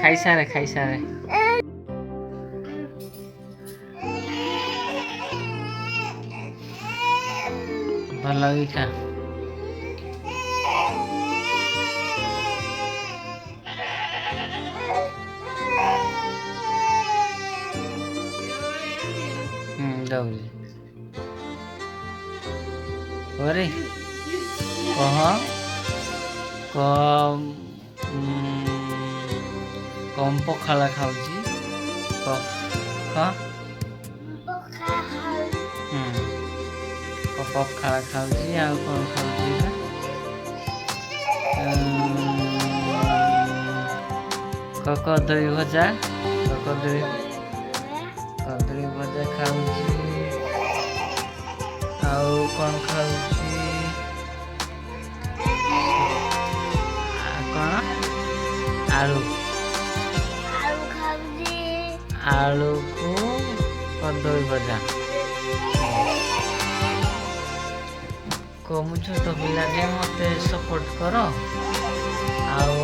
ଖାଇସାରେ ଖାଇସାରେ ଭଲ କି ଖା। ଦଉଛି ପରେ କହ କମ୍ ପଖାଳ ଖାଉଛି ପଖାଳ ଖାଉଛି ଆଉ କ'ଣ ଖାଉଛି କଦଳୀ ଭଜା କଦଳୀ ଭଜା ଖାଉଛି ଆଉ କ'ଣ ଖାଉଛି କ'ଣ ଆଳୁକୁ କଦଳୀ ଭଜା। ମୁଁ ଛୋଟ ପିଲାଟେ ମୋତେ ସପୋର୍ଟ କର ଆଉ